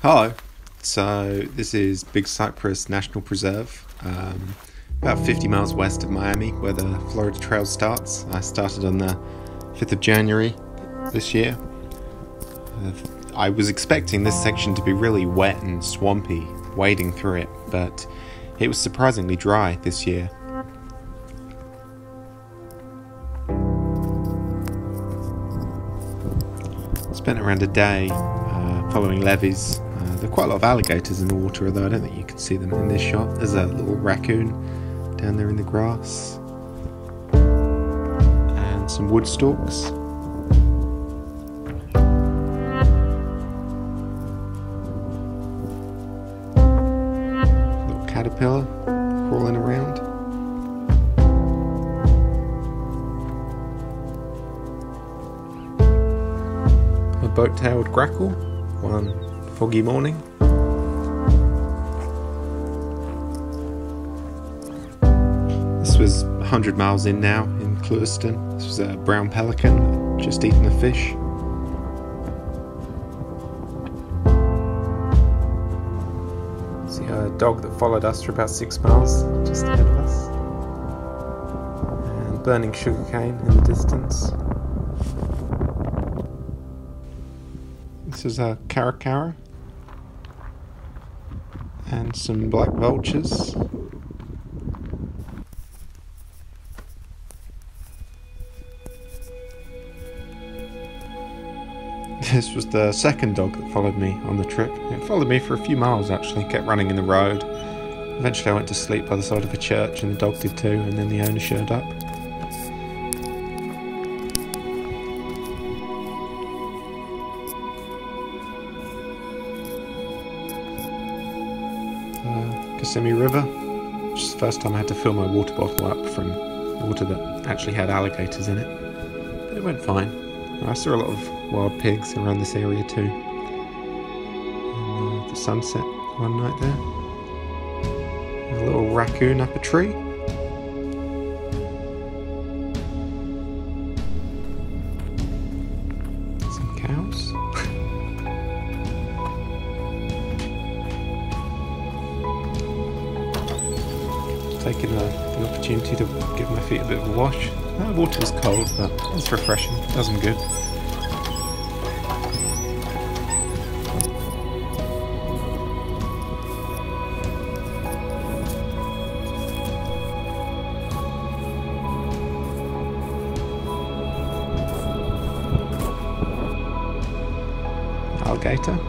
Hello. So this is Big Cypress National Preserve, about 50 miles west of Miami, where the Florida Trail starts. I started on the 5th of January this year. I was expecting this section to be really wet and swampy, wading through it, but it was surprisingly dry this year. Spent around a day following levees. There are quite a lot of alligators in the water, although I don't think you can see them in this shot. There's a little raccoon down there in the grass. And some wood stalks. Little caterpillar crawling around. A boat-tailed grackle, one foggy morning. This was 100 miles in now in Clewiston. This was a brown pelican, just eating a fish. See a dog that followed us for about 6 miles just ahead of us. And burning sugarcane in the distance. This is a caracara and some black vultures. This was the second dog that followed me on the trip. It followed me for a few miles actually, kept running in the road. Eventually I went to sleep by the side of a church and the dog did too, and then the owner showed up. Kissimmee River, which is the first time I had to fill my water bottle up from water that actually had alligators in it. But it went fine. I saw a lot of wild pigs around this area too. And the sunset one night there. A little raccoon up a tree. Some cows. Taking the opportunity to give my feet a bit of a wash. The water was cold, but it's refreshing. It does them good. Alligator.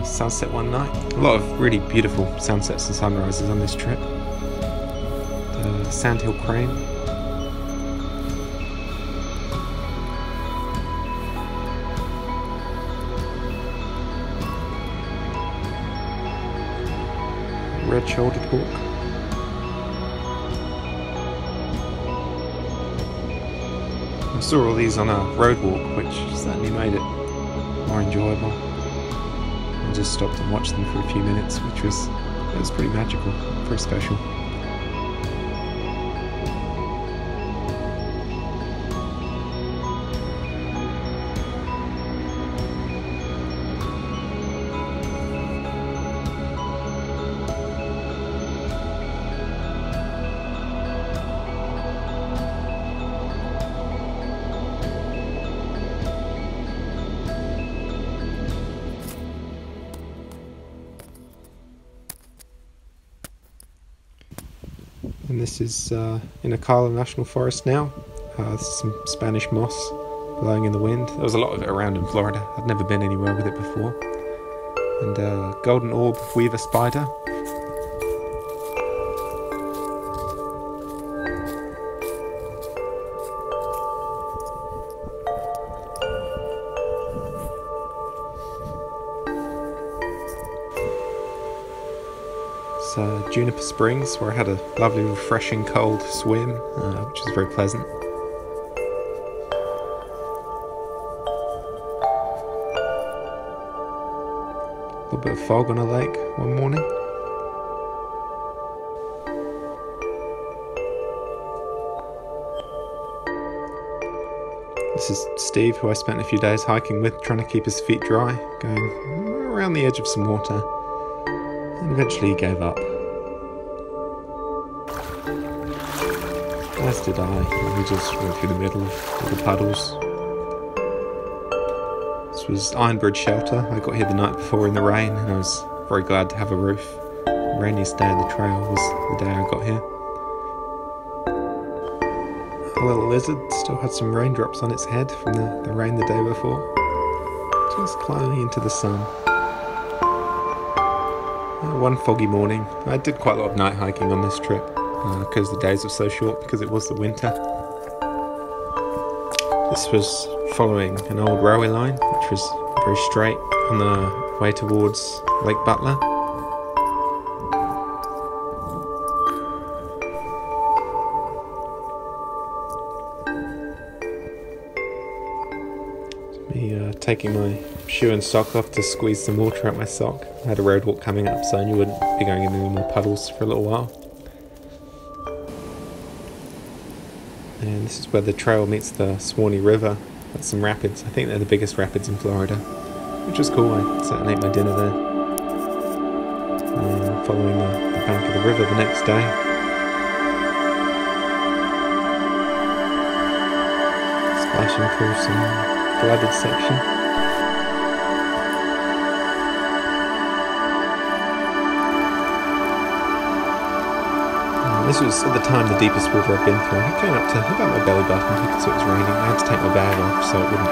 Sunset one night. A lot of really beautiful sunsets and sunrises on this trip. The sandhill crane. Red-shouldered hawk. I saw all these on a road walk, which certainly made it more enjoyable. I just stopped and watched them for a few minutes, which was pretty magical, pretty special. And this is in a National Forest now. This is some Spanish moss blowing in the wind. There was a lot of it around in Florida. I'd never been anywhere with it before. And golden orb weaver spider. Juniper Springs, where I had a lovely refreshing cold swim, which was very pleasant. A little bit of fog on a lake one morning. This is Steve, who I spent a few days hiking with, trying to keep his feet dry, going around the edge of some water, and eventually he gave up. As did I. We just went through the middle of all the puddles. This was Ironbridge Shelter. I got here the night before in the rain, and I was very glad to have a roof. The rainiest day of the trail was the day I got here. A little lizard still had some raindrops on its head from the rain the day before, just climbing into the sun. One foggy morning, I did quite a lot of night hiking on this trip, because the days were so short, because it was the winter. This was following an old railway line, which was very straight on the way towards Lake Butler. Me taking my shoe and sock off to squeeze some water out my sock. I had a road walk coming up, so I knew I wouldn't be going into any more puddles for a little while. And this is where the trail meets the Swanee River. That's some rapids. I think they're the biggest rapids in Florida, which was cool. I sat and ate my dinner there. And following the bank of the river the next day. Splashing through some flooded section. This was, at the time, the deepest water I've been through. It came up to about my belly button. I could see it was raining. I had to take my bag off so it wouldn't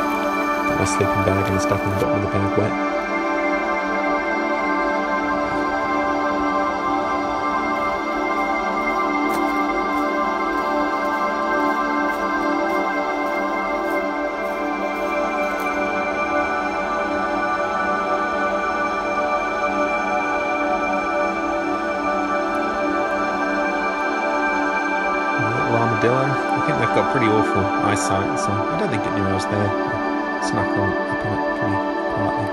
get my sleeping bag and the stuff in the bottom of the bag wet. I think they've got pretty awful eyesight, so I don't think it knew I was there. I snuck on up on it pretty quietly.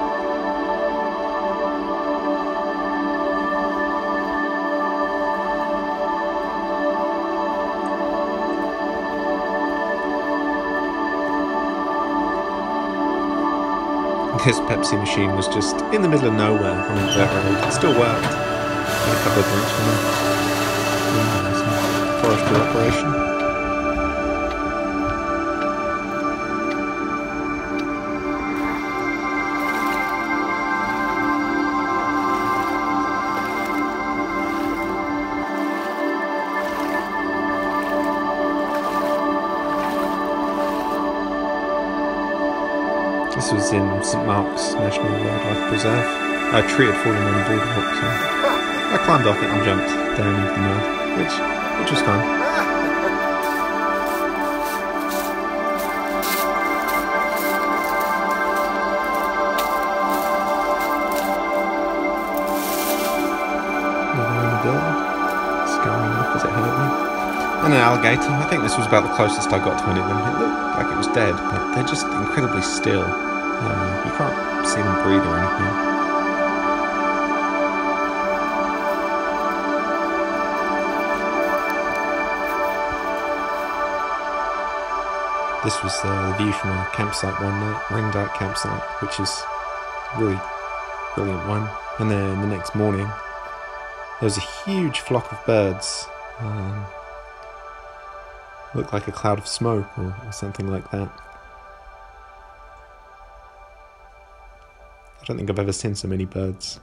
This Pepsi machine was just in the middle of nowhere on a dirt road. It still worked. Had a couple of drinks from it. Some forestry operation. This was in St. Mark's National Wildlife Preserve. A tree had fallen on the boardwalk, so I climbed off it and jumped down into the mud, which was fun. Another armadillo, scurrying off as it heard me. And an alligator. I think this was about the closest I got to any of them. It looked like it was dead, but they're just incredibly still. You can't see them breathe or anything. This was the view from a campsite one night, Ring Dyke campsite, which is a really brilliant one. And then the next morning, there was a huge flock of birds. Looked like a cloud of smoke or something like that. I don't think I've ever seen so many birds.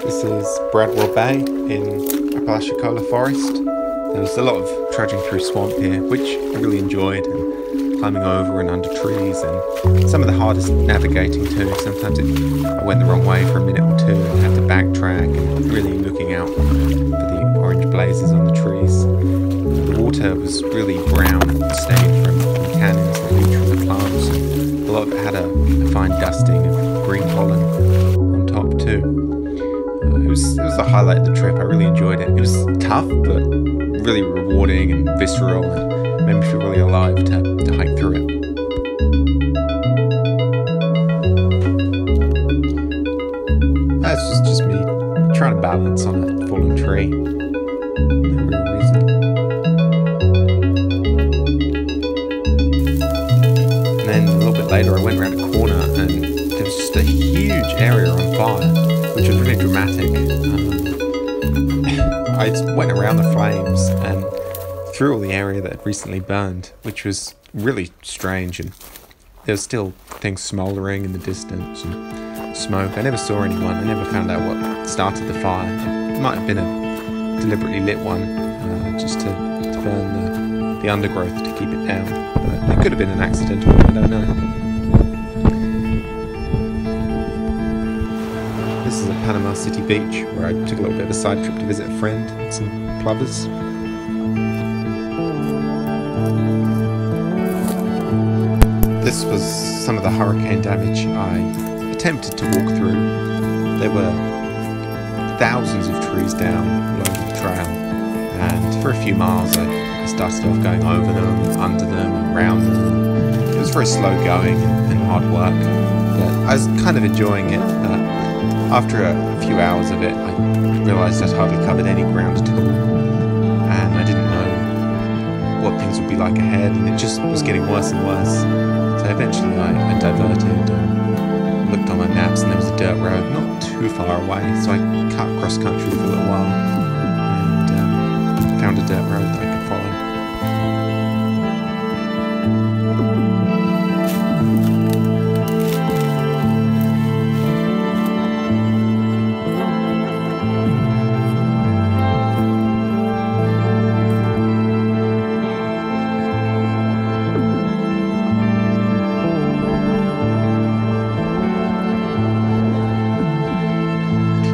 This is Bradwell Bay in Pensacola Forest. There was a lot of trudging through swamp here, which I really enjoyed, and climbing over and under trees, and some of the hardest navigating too. Sometimes I went the wrong way for a minute or two and had to backtrack, and really looking out for the orange blazes on the trees. The water was really brown, stained from cannons that leaked from the plants, and a lot of it had a fine dusting of green pollen on top too. It was the highlight of the trip. I really enjoyed it. It was tough, but really rewarding and visceral, and made me feel really alive to hike through it. That's just me trying to balance on a fallen tree. No real reason. And then a little bit later I went around a corner and there was just a huge area on fire, which was really dramatic. I went around the flames and through all the area that had recently burned, which was really strange, and there was still things smouldering in the distance and smoke. I never saw anyone. I never found out what started the fire. It might have been a deliberately lit one, just to burn the undergrowth to keep it down. But it could have been an accidental one, I don't know. This is at Panama City Beach, where I took a little bit of a side trip to visit a friend and some plovers. This was some of the hurricane damage I attempted to walk through. There were thousands of trees down along the trail, and for a few miles I started off going over them, under them, around them. It was very slow going and hard work, but I was kind of enjoying it. After a few hours of it, I realised I'd hardly covered any ground at all, and I didn't know what things would be like ahead, and it just was getting worse and worse. So eventually I diverted and looked on my maps, and there was a dirt road not too far away, so I cut across country for a little while and found a dirt road that I could follow.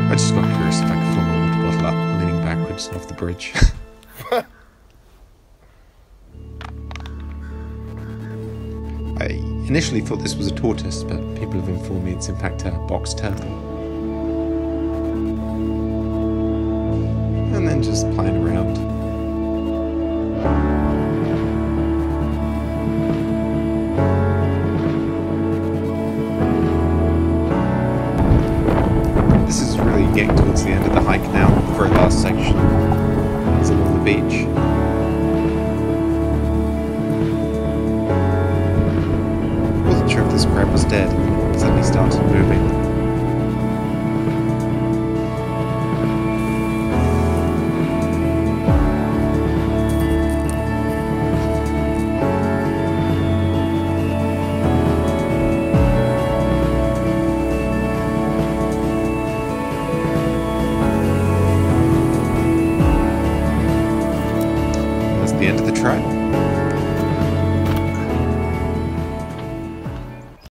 I just got curious if I could fill my water bottle up leaning backwards off the bridge. I initially thought this was a tortoise, but people have informed me it's in fact a box turtle. And then just playing around. This is really getting towards the end of the hike now, the very last section is along the beach. I wasn't sure if this crab was dead, and it suddenly started moving. The end of the trail.